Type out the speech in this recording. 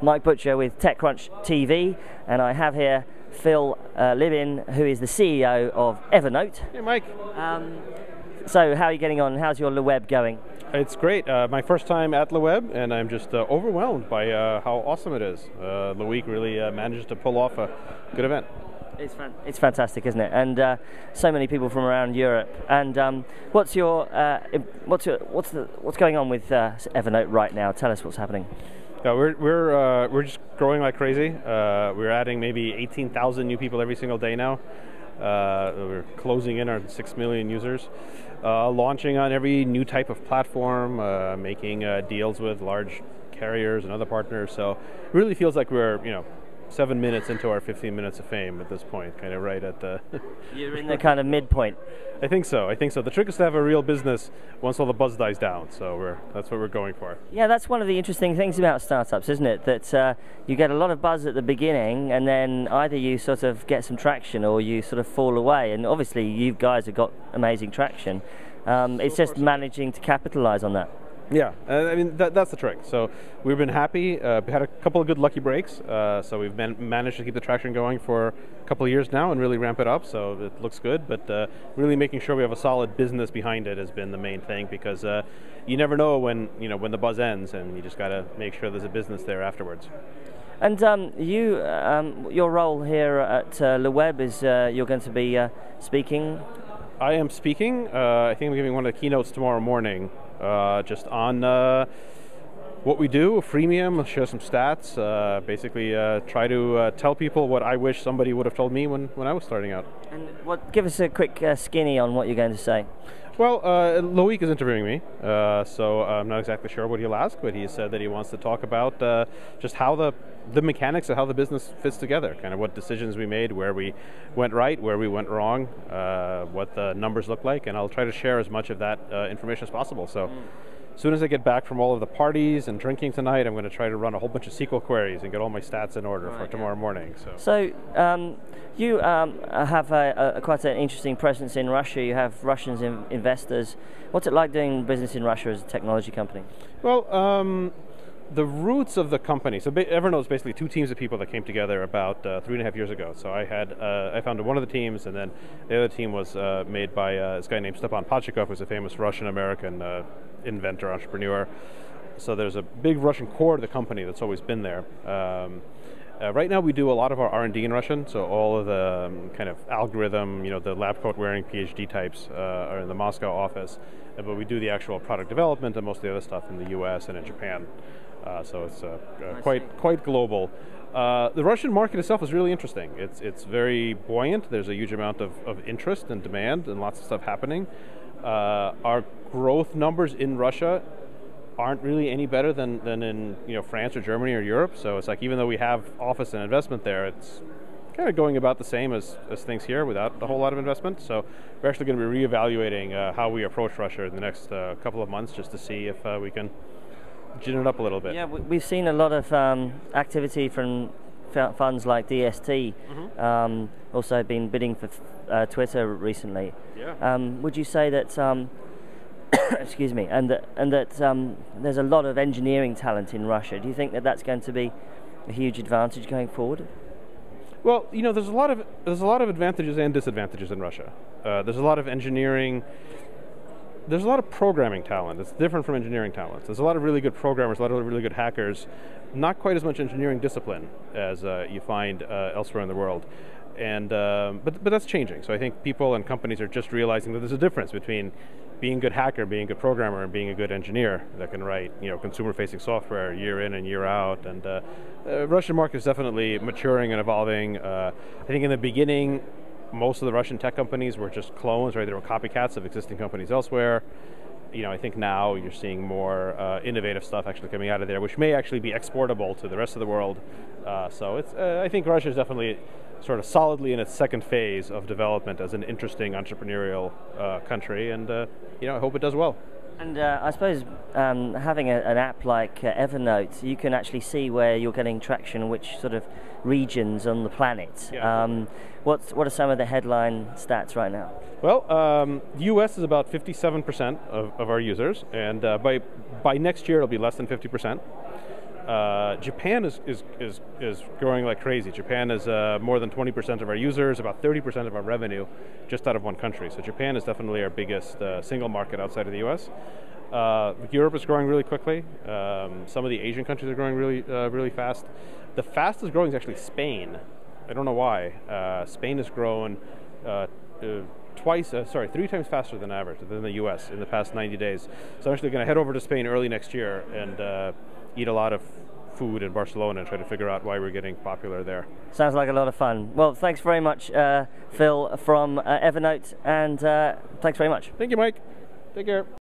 Mike Butcher with TechCrunch TV, and I have here Phil Libin, who is the CEO of Evernote. Hey, Mike. So how are you getting on? How's your LeWeb going? It's great. My first time at LeWeb, and I'm just overwhelmed by how awesome it is. Loic really managed to pull off a good event. It's fantastic, isn't it? And so many people from around Europe. And what's going on with Evernote right now? Tell us what's happening. We're just growing like crazy. We're adding maybe 18,000 new people every single day now. We're closing in on 6 million users. Launching on every new type of platform, making deals with large carriers and other partners. So it really feels like we're 7 minutes into our 15 minutes of fame at this point, kind of right at the... You're in the kind of midpoint. I think so. The trick is to have a real business once all the buzz dies down, so that's what we're going for. Yeah, that's one of the interesting things about startups, isn't it? That you get a lot of buzz at the beginning, and then either you sort of get some traction or you sort of fall away, and obviously you guys have got amazing traction. It's just managing to capitalize on that. Yeah, I mean, that's the trick. So we've been happy. We had a couple of good lucky breaks. So we've managed to keep the traction going for a couple of years now and really ramp it up. So it looks good. But really making sure we have a solid business behind it has been the main thing, because you never know when the buzz ends, and you just got to make sure there's a business there afterwards. And your role here at LeWeb is you're going to be speaking. I am speaking. I think I'm giving one of the keynotes tomorrow morning. Just on what we do, freemium, share some stats, basically try to tell people what I wish somebody would have told me when I was starting out. And give us a quick skinny on what you're going to say. Well, Loic is interviewing me, so I'm not exactly sure what he'll ask, but he said that he wants to talk about just how the mechanics of how the business fits together, kind of what decisions we made, where we went right, where we went wrong, what the numbers look like, and I'll try to share as much of that information as possible. So as soon as I get back from all of the parties and drinking tonight, I'm going to try to run a whole bunch of SQL queries and get all my stats in order for tomorrow morning. So you have quite an interesting presence in Russia. You have Russian investors. What's it like doing business in Russia as a technology company? Well, the roots of the company, so Evernote is basically two teams of people that came together about 3.5 years ago. So I founded one of the teams, and then the other team was made by this guy named Stepan Pachikov, who's a famous Russian-American inventor, entrepreneur. So there's a big Russian core to the company that's always been there. Right now we do a lot of our R&D in Russian, so all of the kind of algorithm, the lab coat wearing PhD types are in the Moscow office, but we do the actual product development and most of the other stuff in the US and in Japan. So it's quite global. The Russian market itself is really interesting. It's very buoyant. There's a huge amount of interest and demand and lots of stuff happening. Our growth numbers in Russia aren't really any better than in France or Germany or Europe. So it's like, even though we have office and investment there, it's kind of going about the same as things here without a whole lot of investment. So we're actually going to be reevaluating how we approach Russia in the next couple of months, just to see if we can gin it up a little bit. Yeah, we've seen a lot of activity from funds like DST. Also been bidding for Twitter recently. Yeah. Would you say that excuse me, and that there's a lot of engineering talent in Russia? Do you think that that's going to be a huge advantage going forward? Well, there's a lot of advantages and disadvantages in Russia. There's a lot of engineering. There's a lot of programming talent. It's different from engineering talent. There's a lot of really good programmers, a lot of really good hackers, not quite as much engineering discipline as you find elsewhere in the world. And but that's changing. So I think people and companies are just realizing that there's a difference between being a good hacker, being a good programmer, and being a good engineer that can write consumer-facing software year in and year out. And Russian market is definitely maturing and evolving. I think in the beginning, most of the Russian tech companies were just clones, right? They were copycats of existing companies elsewhere. I think now you're seeing more innovative stuff actually coming out of there, which may actually be exportable to the rest of the world. So it's, I think Russia is definitely sort of solidly in its second phase of development as an interesting entrepreneurial country, and I hope it does well. And I suppose having an app like Evernote, you can actually see where you're getting traction, which sort of regions on the planet. Yeah. What are some of the headline stats right now? Well, the US is about 57% of our users, and by next year it'll be less than 50%. Japan is growing like crazy. Japan is more than 20% of our users, about 30% of our revenue, just out of one country. So Japan is definitely our biggest single market outside of the U.S. Europe is growing really quickly. Some of the Asian countries are growing really fast. The fastest growing is actually Spain. I don't know why. Spain has grown 3 times faster than average than the U.S. in the past 90 days. So I'm actually going to head over to Spain early next year and eat a lot of food in Barcelona and try to figure out why we're getting popular there. Sounds like a lot of fun. Well, thanks very much, Phil from Evernote, and thanks very much. Thank you, Mike. Take care.